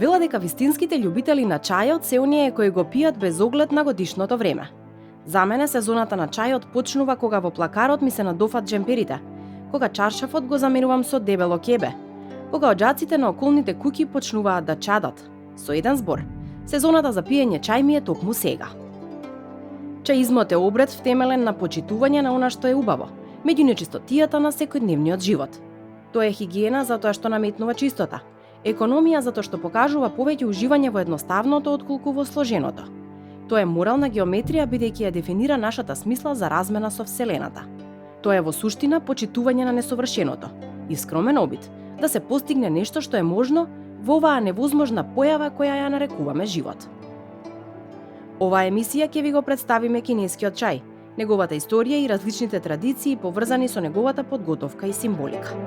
Велат дека вистинските љубители на чајот се оние кои го пијат без оглед на годишното време. За мене сезоната на чајот почнува кога во плакарот ми се надофат джемперите, кога чаршафот го заменувам со дебело ќебе, кога оџаците на околните куќи почнуваат да чадат. Со еден збор, сезоната за пиење чај ми е токму сега. Чаизмот е обред втемелен на почитување на она што е убаво, меѓу нечистотијата на секојдневниот живот. Тоа е хигиена затоа што наметнува чистота, економија затоа што покажува повеќе уживање во едноставното отколку во сложеното. Тоа е морална геометрија бидејќи ја дефинира нашата смисла за размена со Вселената. Тоа е во суштина почитување на несовршеното и скромен обид да се постигне нешто што е можно во оваа невозможна појава која ја нарекуваме живот. Оваа емисија ќе ви го представиме кинескиот чај, неговата историја и различните традиции поврзани со неговата подготовка и символика.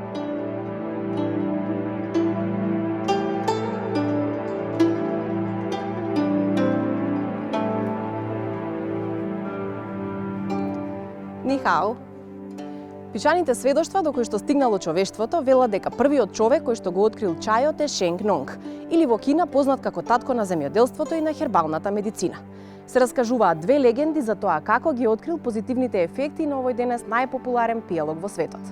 Нихао. Пишаните сведоштва до кои што стигнало човештвото велат дека првиот човек кој што го открил чајот е Шенг Нонг, или во Кина познат како татко на земјоделството и на хербалната медицина. Се раскажуваат две легенди за тоа како ги открил позитивните ефекти на овој денес најпопуларен пијалок во светот.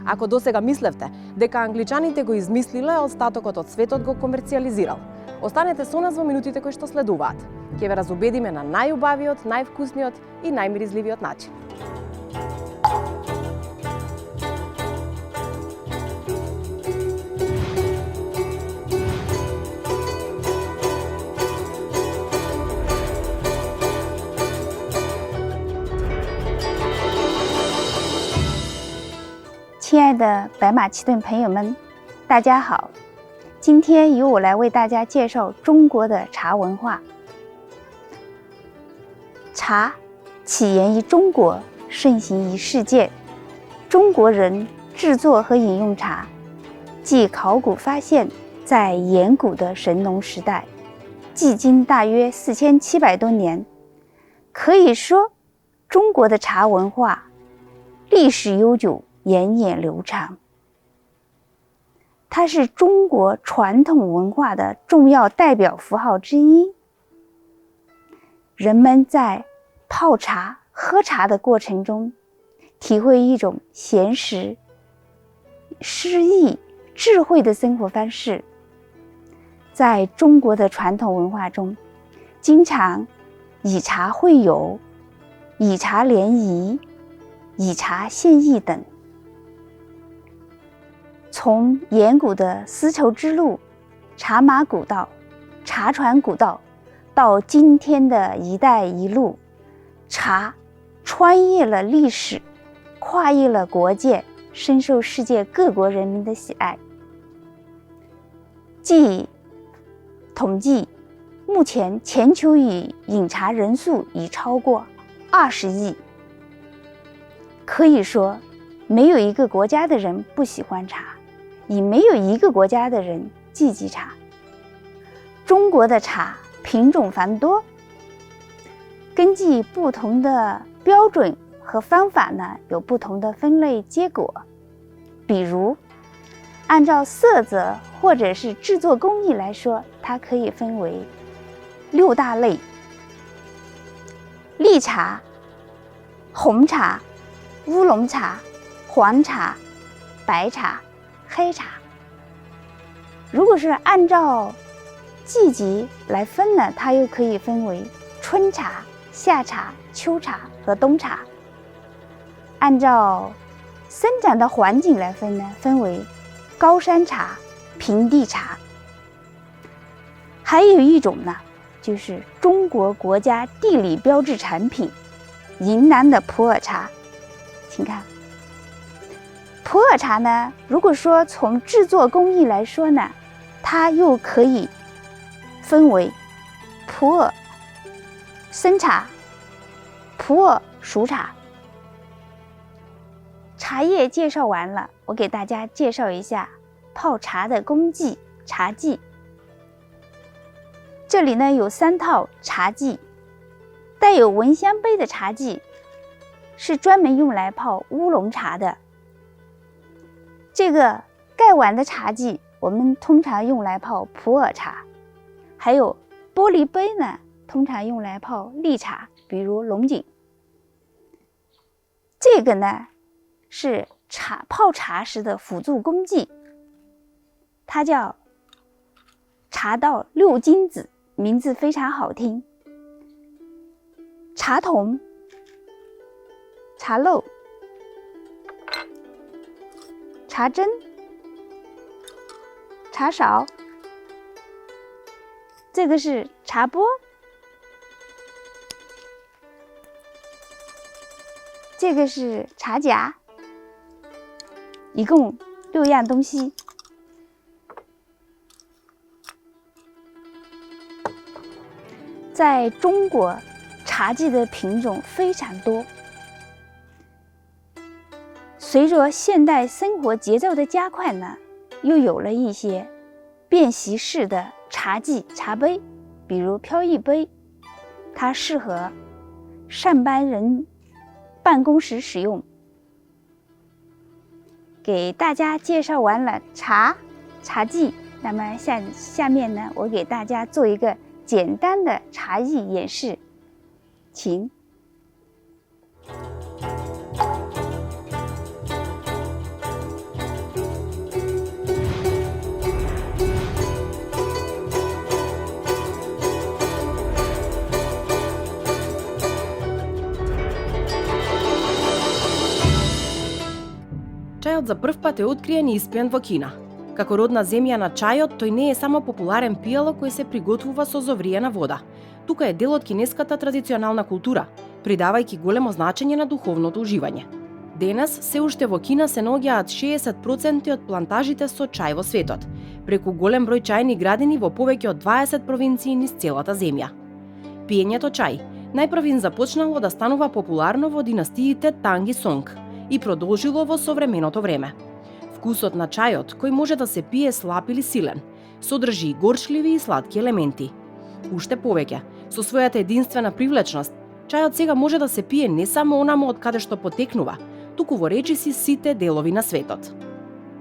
Ако досега мислевте дека англичаните го измислиле, а остатокот од светот го комерцијализирал, останете со нас во минутите кои што следуваат. Ќе ве разубедиме на најубавиот, највкусниот и најмиризливиот начин.亲爱的白马其顿朋友们，大家好！今天由我来为大家介绍中国的茶文化。茶起源于中国，盛行于世界。中国人制作和饮用茶，据考古发现，在远古的神农时代，距今大约4700多年。可以说，中国的茶文化历史悠久，源远流长。它是中国传统文化的重要代表符号之一。人们在泡茶、喝茶的过程中，体会一种闲适、诗意、智慧的生活方式。在中国的传统文化中，经常以茶会友、以茶联谊、以茶献艺等。从远古的丝绸之路、茶马古道、茶船古道，到今天的一带一路，茶穿越了历史，跨越了国界，深受世界各国人民的喜爱。据统计，目前全球饮茶人数已超过20亿。可以说，没有一个国家的人不喜欢茶，也没有一个国家的人忌忌茶。中国的茶品种繁多，根据不同的标准和方法呢，有不同的分类结果。比如，按照色泽或者是制作工艺来说，它可以分为6大类：绿茶、红茶、乌龙茶、黄茶、白茶、黑茶。如果是按照季节来分呢，它又可以分为春茶、夏茶、秋茶和冬茶。按照生长的环境来分呢，分为高山茶、平地茶。还有一种呢，就是中国国家地理标志产品云南的普洱茶。请看，普洱茶呢，如果说从制作工艺来说呢，它又可以分为普洱生茶、普洱熟茶。茶叶介绍完了，我给大家介绍一下泡茶的工具茶具。这里呢有3套茶具，带有蚊香杯的茶具是专门用来泡乌龙茶的。这个盖碗的茶具我们通常用来泡普洱茶。还有玻璃杯呢，通常用来泡绿茶，比如龙井。这个呢是泡茶时的辅助工具，它叫茶道六君子，名字非常好听。茶桶、茶漏、茶针、茶勺，这个是茶钵，这个是茶夹，一共6样东西。在中国，茶具的品种非常多。随着现代生活节奏的加快呢，又有了一些便携式的茶具、茶杯，比如飘逸杯，它适合上班人办公时使用。给大家介绍完了茶具，那么下面呢，我给大家做一个简单的茶艺演示，请。Чајот за прв пат е откриен и испиен во Кина. Како родна земја на чајот, тој не е само популарен пијало кој се приготвува со зовриена вода, тука е дел од кинеската традиционална култура, придавајќи големо значење на духовното уживање. Денес се уште во Кина се наоѓаат 60% од плантажите со чај во светот, преку голем број чајни градини во повеќе од 20 провинции низ целата земја. Пиењето чај најпрвин започнало да станува популарно во династиите Танг и Сонг и продолжило во современото време. Вкусот на чајот, кој може да се пие слаб или силен, содржи и горчливи и сладки елементи. Уште повеќе, со својата единствена привлечност, чајот сега може да се пие не само онамо од каде што потекнува, туку во речиси сите делови на светот.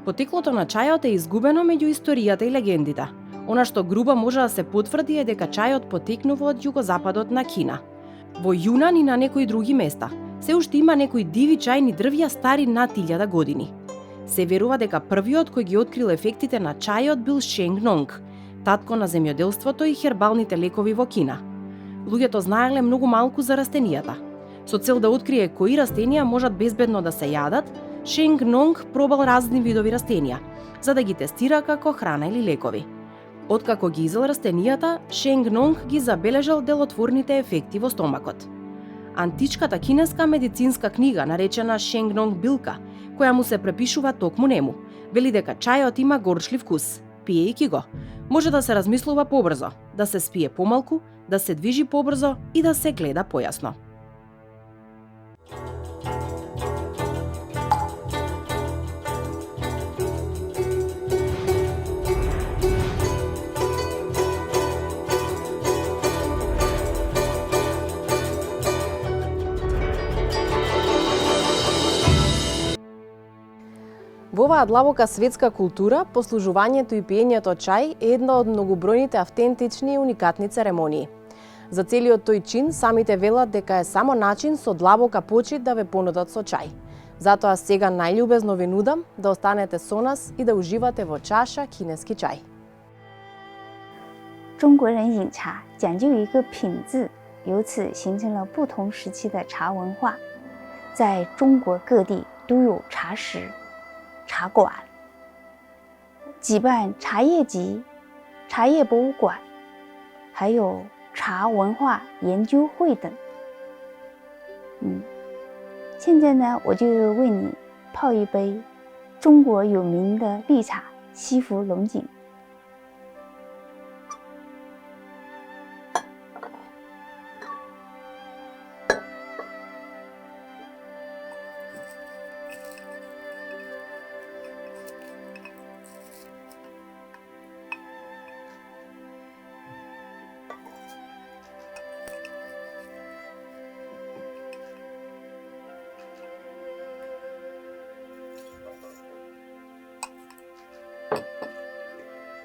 Потеклото на чајот е изгубено меѓу историјата и легендите. Она што грубо може да се потврди е дека чајот потекнува од југозападот на Кина. Во Јунан и на некои други места се уште има некои диви чајни дрвја стари над 1000 години. Се верува дека првиот кој ги открил ефектите на чајот бил Шенг Нонг, татко на земјоделството и хербалните лекови во Кина. Луѓето знаеле многу малку за растенијата. Со цел да открие кои растенија можат безбедно да се јадат, Шенг Нонг пробал разни видови растенија, за да ги тестира како храна или лекови. Откако ги изел растенијата, Шенг Нонг ги забележал делотворните ефекти во стомакот. Античката кинеска медицинска книга, наречена Шенг Нонг билка, која му се препишува токму нему, вели дека чајот има горчлив вкус. Пиејќи го, може да се размислува побрзо, да се спие помалку, да се движи побрзо и да се гледа појасно. Во оваа длабока светска култура, послужувањето и пиењето чај е една од многобројните автентични и уникатни церемонии. За целиот тој чин, самите велат дека е само начин со длабока почит да ве понудат со чај. Затоа сега најљубезно ви нудам да останете со нас и да уживате во чаша кинески чај. 中国人饮茶讲究一个品字，由此形成了不同时期的茶文化。在中国各地都有茶室、茶馆，举办茶叶集、茶叶博物馆，还有茶文化研究会等。现在呢，我就为你泡一杯中国有名的绿茶西湖龙井。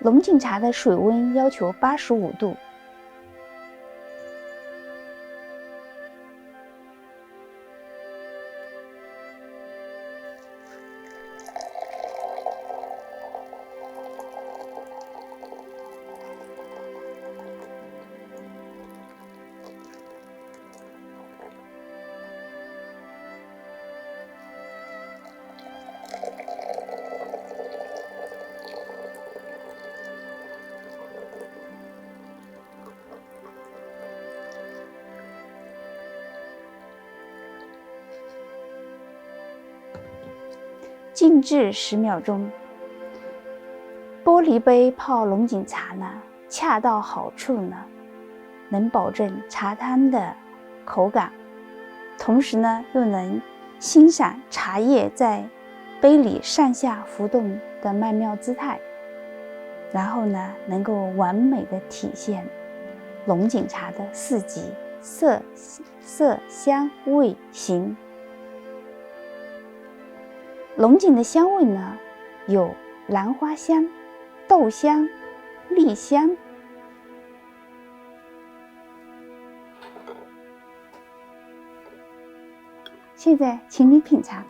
龙井茶的水温要求85度。静置10秒钟。玻璃杯泡龙井茶呢，恰到好处呢，能保证茶汤的口感，同时呢又能欣赏茶叶在杯里上下浮动的曼妙姿态，然后呢能够完美的体现龙井茶的4级色香味形。龙井的香味呢，有兰花香、豆香、栗香。现在请你品尝。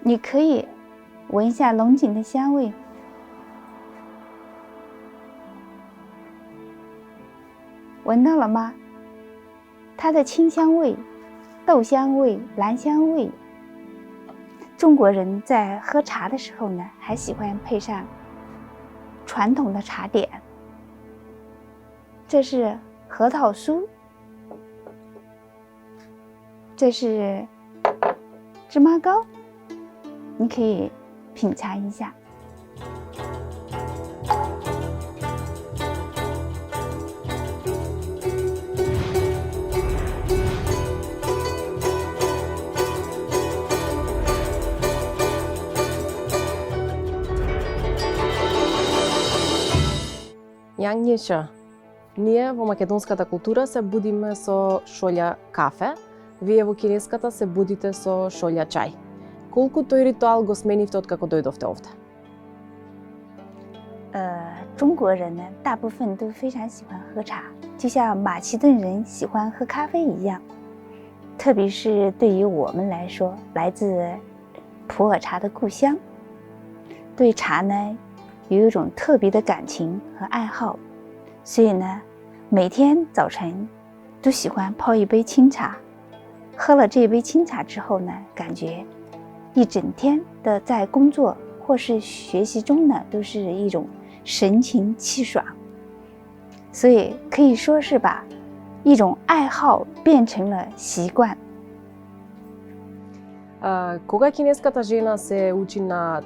你可以闻一下龙井的香味。闻到了吗？它的清香味、豆香味、兰香味。中国人在喝茶的时候呢，还喜欢配上传统的茶点。这是核桃酥，这是芝麻糕，你可以品尝一下。Јањеша, ние во македонската култура се будиме со шолја кафе, вие во кинеската се будите со шолја чај. Колку тој ритуал го сменивте откако дојдовте овде? 中国人呢，大部分都非常喜欢喝茶，就像马其顿人喜欢喝咖啡一样。特别是对于我们来说，来自普洱茶的故乡，对茶呢有一种特别的感情和爱好，所以呢，每天早晨都喜欢泡一杯清茶。喝了这杯清茶之后呢，感觉一整天的在工作或是学习中呢，都是一种神清气爽。所以可以说是把一种爱好变成了习惯。Кога кинеската жена се учи на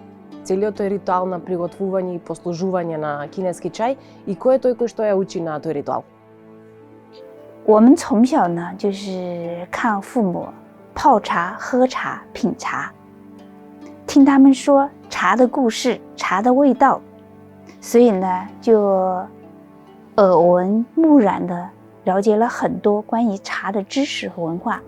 целиот тој ритуал на приготвување и послужување на кинески чај, и кој е тој кој што ја учи на тој ритуал? 我们从小呢，就是看父母泡茶、喝茶、品茶，听他们说茶的故事、茶的味道，所以呢，就耳闻目染的了解了很多关于茶的知识和文化。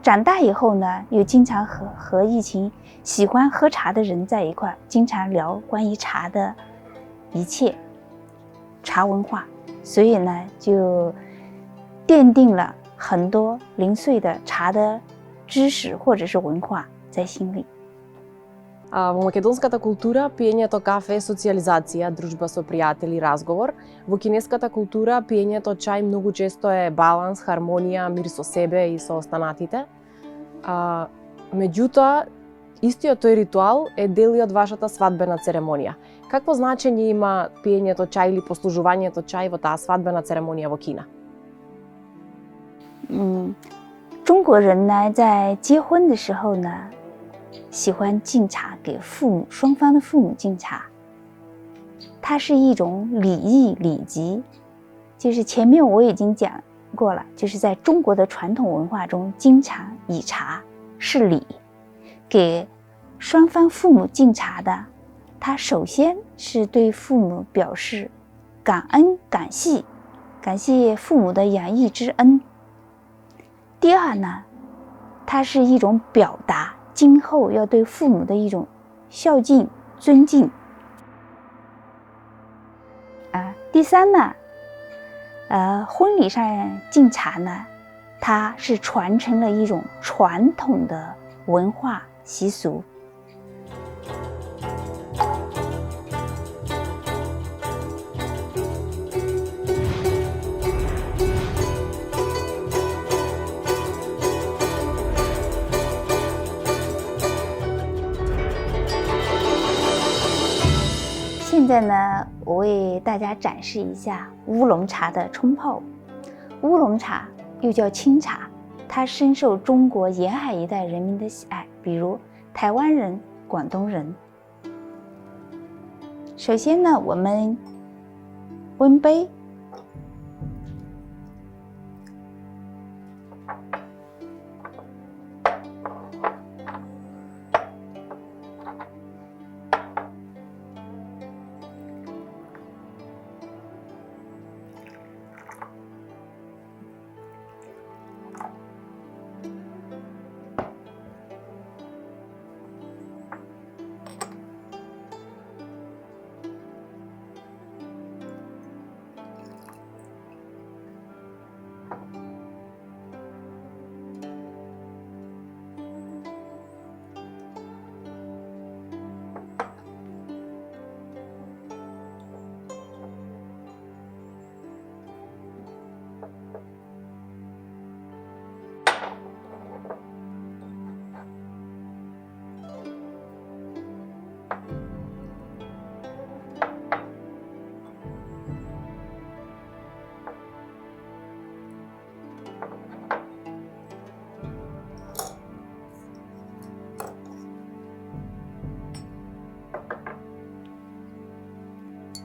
长大以后呢，又经常和一群喜欢喝茶的人在一块，经常聊关于茶的一切茶文化，所以呢，就奠定了很多零碎的茶的知识或者是文化在心里。Во македонската култура пиењето кафе е социјализација, дружба со пријатели, разговор. Во кинеската култура пиењето чај многу често е баланс, хармонија, мир со себе и со останатите. Меѓутоа, истиот тој ритуал е дел и од вашата свадбена церемонија. Какво значење има пиењето чај или послужувањето чај во таа свадбена церемонија во Кина? 中国人呢，在结婚的时候呢，喜欢敬茶给父母，双方的父母敬茶，它是一种礼仪礼节，就是前面我已经讲过了，就是在中国的传统文化中，经常以茶是礼，给双方父母敬茶的，他首先是对父母表示感恩感谢，感谢父母的养育之恩。第二呢，它是一种表达今后要对父母的一种孝敬、尊敬。第三呢，婚礼上敬茶呢，它是传承了一种传统的文化习俗。现在呢，我为大家展示一下乌龙茶的冲泡。乌龙茶又叫清茶，它深受中国沿海一带人民的喜爱，比如台湾人、广东人。首先呢，我们温杯，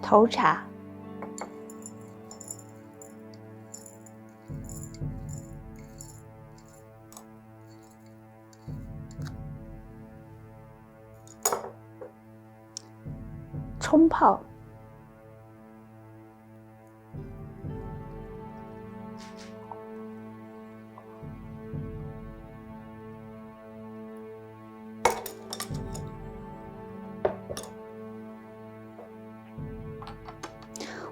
头茶，冲泡，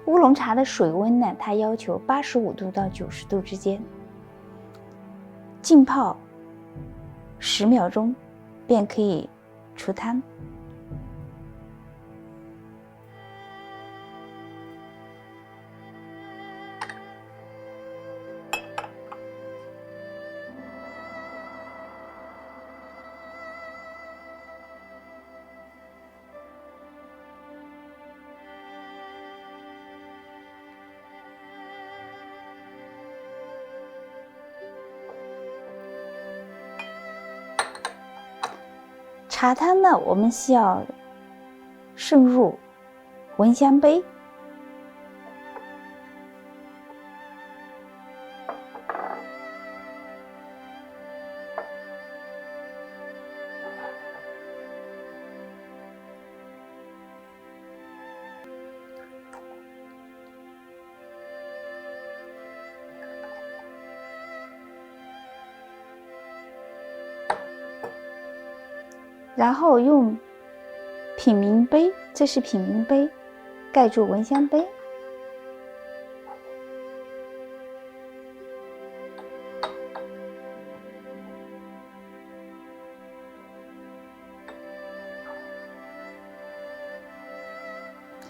乌龙茶的水温呢，它要求85度到90度之间，浸泡10秒钟便可以出汤。茶汤呢，我们需要盛入闻香杯，然后用品茗杯，这是品茗杯，盖住闻香杯。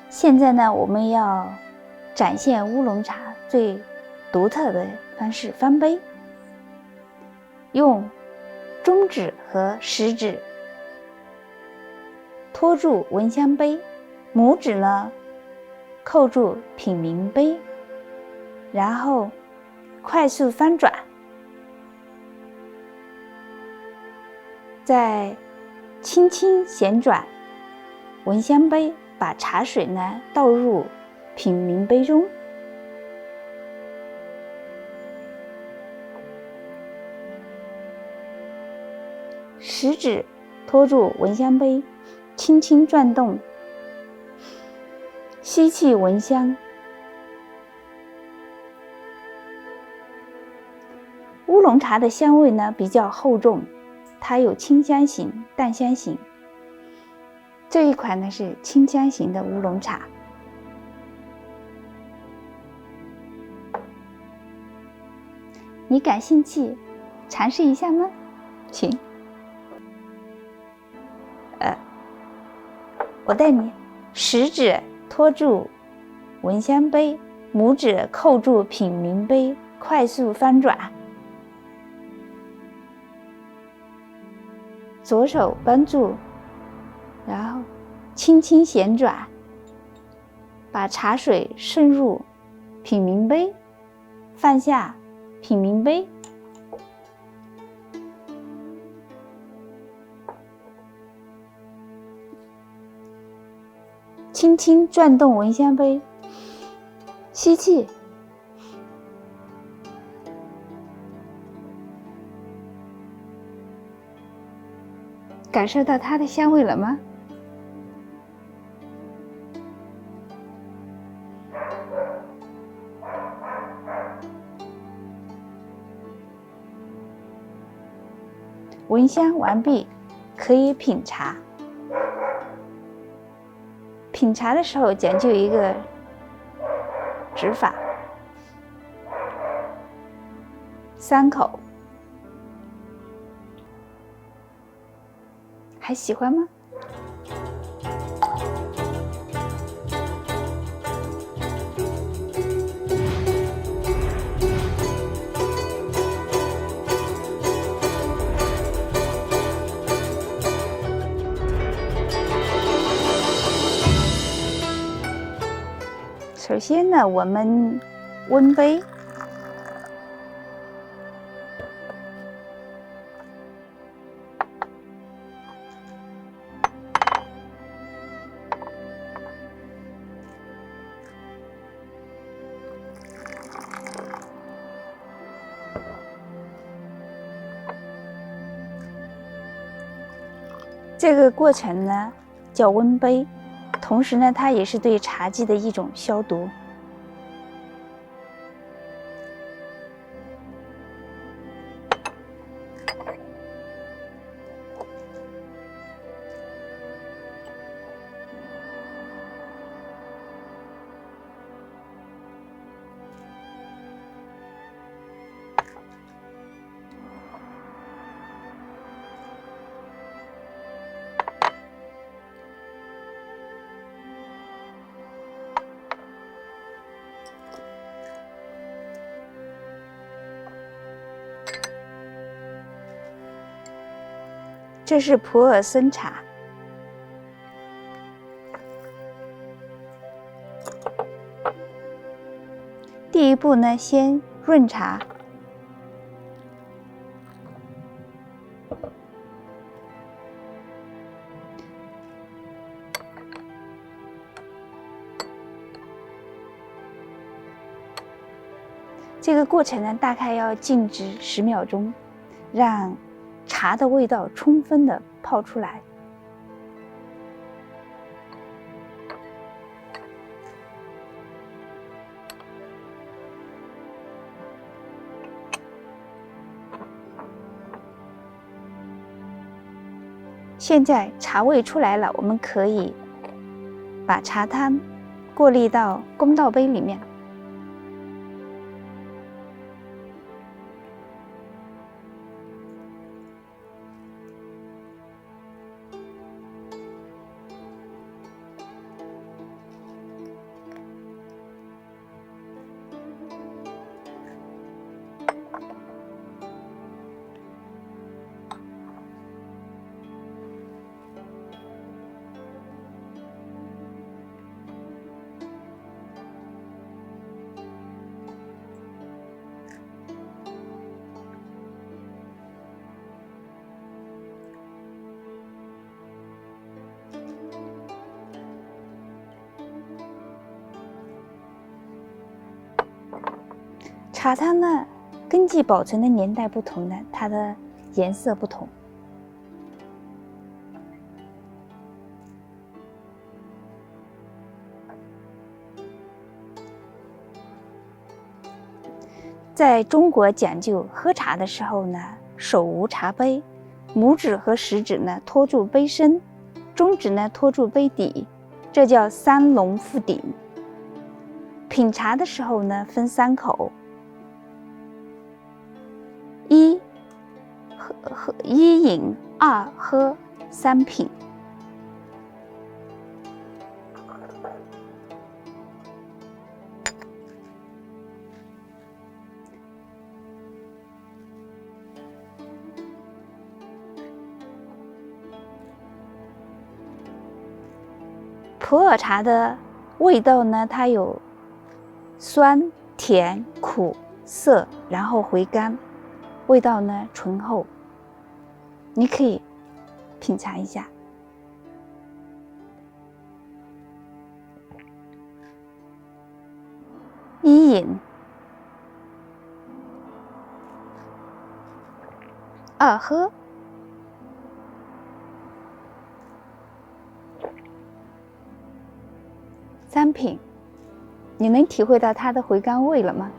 现在呢，我们要展现乌龙茶最独特的方式——翻杯，用中指和食指托住闻香杯，拇指呢扣住品茗杯，然后快速翻转，再轻轻旋转闻香杯，把茶水呢倒入品茗杯中。食指托住闻香杯，轻轻转动，吸气闻香，乌龙茶的香味呢比较厚重，它有清香型、淡香型。这一款呢是清香型的乌龙茶。你感兴趣尝试一下吗？请。我带你，食指托住闻香杯，拇指扣住品茗杯，快速翻转。左手帮助，然后轻轻旋转，把茶水渗入品茗杯，放下品茗杯。轻轻转动闻香杯，吸气，感受到它的香味了吗？闻香完毕，可以品茶。品茶的时候讲究一个指法，3口。还喜欢吗？首先呢，我们温杯，这个过程呢叫温杯。同时呢，它也是对茶几的一种消毒。这是普洱生茶，第一步呢，先润茶，这个过程呢，大概要静止10秒钟，让茶的味道充分的泡出来。现在茶味出来了，我们可以把茶汤过滤到公道杯里面。茶汤呢，根据保存的年代不同呢，它的颜色不同。在中国讲究喝茶的时候呢，手无茶杯，拇指和食指呢托住杯身，中指呢托住杯底，这叫三龙覆鼎。品茶的时候呢，分3口：一饮，2喝，3品。普洱茶的味道呢，它有酸、甜、苦、涩，然后回甘，味道呢醇厚。你可以品尝一下。一饮，2喝。3品，你能体会到它的回甘味了吗？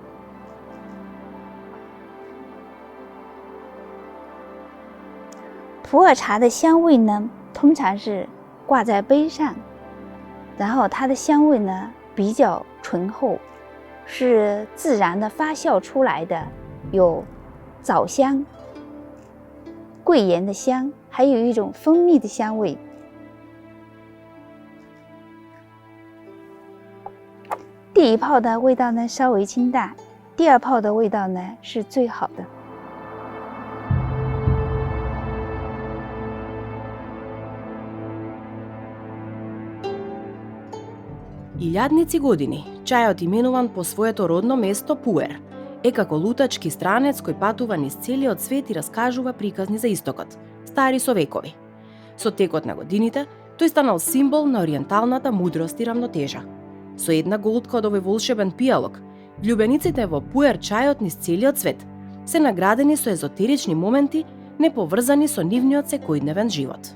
普洱茶的香味呢，通常是挂在杯上，然后它的香味呢比较醇厚，是自然的发酵出来的，有枣香、桂圆的香，还有一种蜂蜜的香味。第一泡的味道呢稍微清淡，第2泡的味道呢是最好的。Илјадници години, чајот именуван по своето родно место Пуер, е како лутачки странец кој патува низ целиот свет и раскажува приказни за истокот, стари со векови. Со текот на годините, тој станал символ на ориенталната мудрост и рамнотежа. Со една голтка од овој волшебен пијалок, влюбениците во Пуер чајот низ целиот свет се наградени со езотерични моменти неповрзани со нивниот секојдневен живот.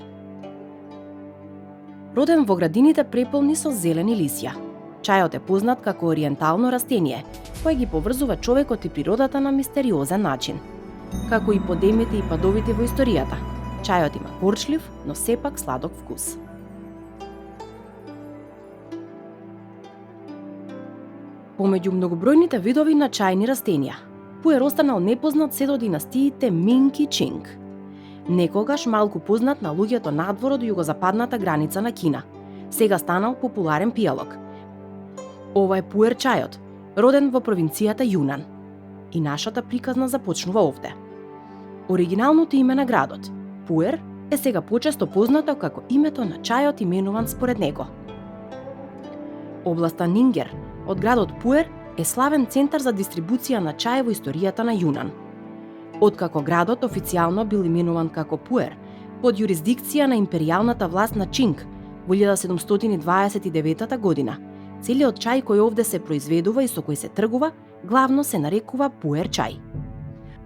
Роден во градините преполни со зелени лисја, чајот е познат како ориентално растение, кој ги поврзува човекот и природата на мистериозен начин. Како и подемите и падовите во историјата, чајот има горчлив, но сепак сладок вкус. Помеѓу многобројните видови на чајни растенија, Пуер останал непознат се до династиите Минг и Чинг. Некогаш малку познат на луѓето надвор од југозападната граница на Кина, сега станал популарен пијалок. Ова е Пуер чајот, роден во провинцијата Јунан. И нашата приказна започнува овде. Оригиналното име на градот, Пуер, е сега почесто познато како името на чајот именуван според него. Областа Нингер од градот Пуер е славен центар за дистрибуција на чај во историјата на Јунан. Откако градот официјално бил именуван како Пуер, под јурисдикција на империјалната власт на Чинг во 1729 година, целиот чај кој овде се произведува и со кој се тргува, главно се нарекува Пуер чај.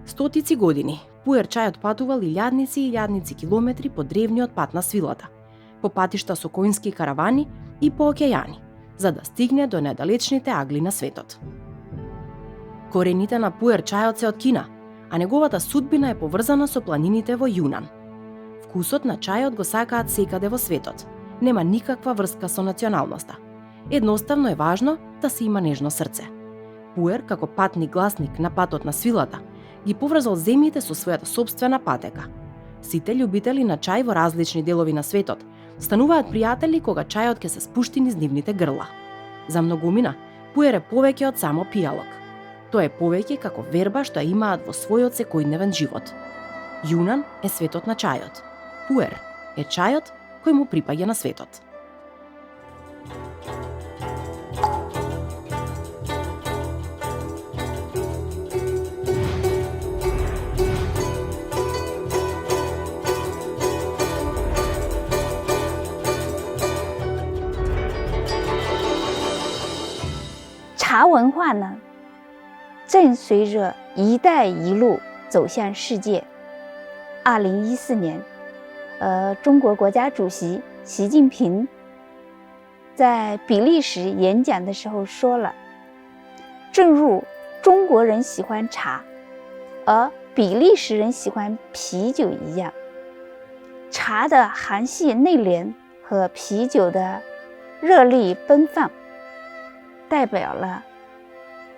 Стотици години, Пуер чајот патувал илјадници и илјадници километри по древниот пат на свилата, по патишта со коњски каравани и по окејани, за да стигне до недалечните агли на светот. Корените на Пуер чајот се од Кина, а неговата судбина е поврзана со планините во Јунан. Вкусот на чајот го сакаат секаде во светот. Нема никаква врска со националноста. Едноставно е важно да се има нежно срце. Пуер, како патник гласник на патот на свилата, ги поврзал земјите со својата собствена патека. Сите љубители на чај во различни делови на светот стануваат пријатели кога чајот ќе се спушти низ нивните грла. За многумина, Пуер е повеќе од само пијалок. Тоа е повеќе како верба што ја имаат во својот секојдневен живот. Јунан е светот на чајот. Пуер е чајот кој му припаѓа на светот.茶文化呢，正随着“一带一路”走向世界。2014年，中国国家主席习近平在比利时演讲的时候说了：“正如中国人喜欢茶，而比利时人喜欢啤酒一样，茶的含蓄内敛和啤酒的热力奔放，代表了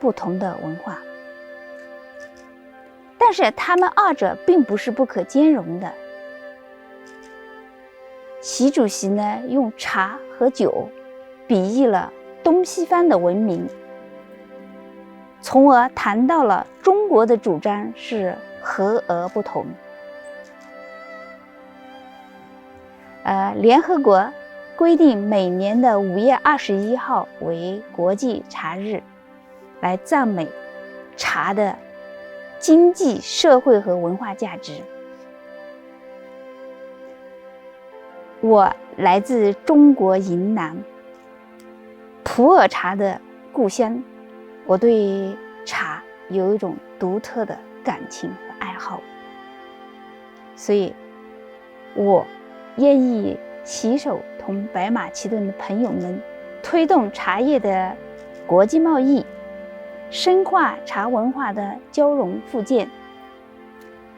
不同的文化。但是他们二者并不是不可兼容的。习主席呢，用茶和酒比喻了东西方的文明，从而谈到了中国的主张是和而不同。联合国规定每年的5月21号为国际茶日，来赞美茶的经济、社会和文化价值。我来自中国云南普洱茶的故乡，我对茶有一种独特的感情和爱好，所以我愿意携手同白马其顿的朋友们推动茶叶的国际贸易，深化茶文化的交融互鉴，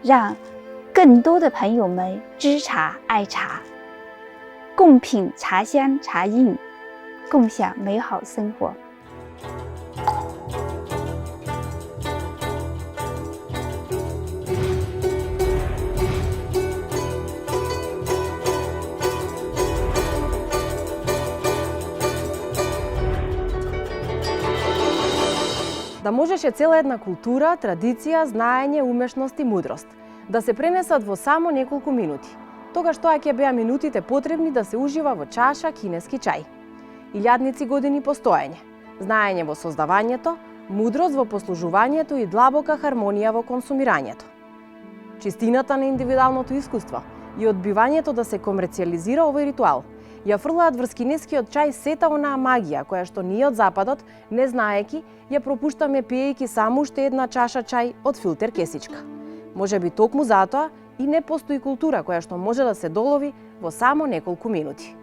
让更多的朋友们知茶爱茶，共品茶香茶韵，共享美好生活。Да можеше цела една култура, традиција, знаење, умешност и мудрост да се пренесат во само неколку минути, тогаш тоа ќе беа минутите потребни да се ужива во чаша кинески чај. Илјадници години постоење, знаење во создавањето, мудрост во послужувањето и длабока хармонија во консумирањето. Чистината на индивидуалното искуство и одбивањето да се комерцијализира овој ритуал ја фрлаат врз кинескиот чај сета онаа магија која што ние од Западот, не знаеки, ја пропуштаме пиејќи само уште една чаша чај од филтер кесичка. Можеби токму затоа и не постои култура која што може да се долови во само неколку минути.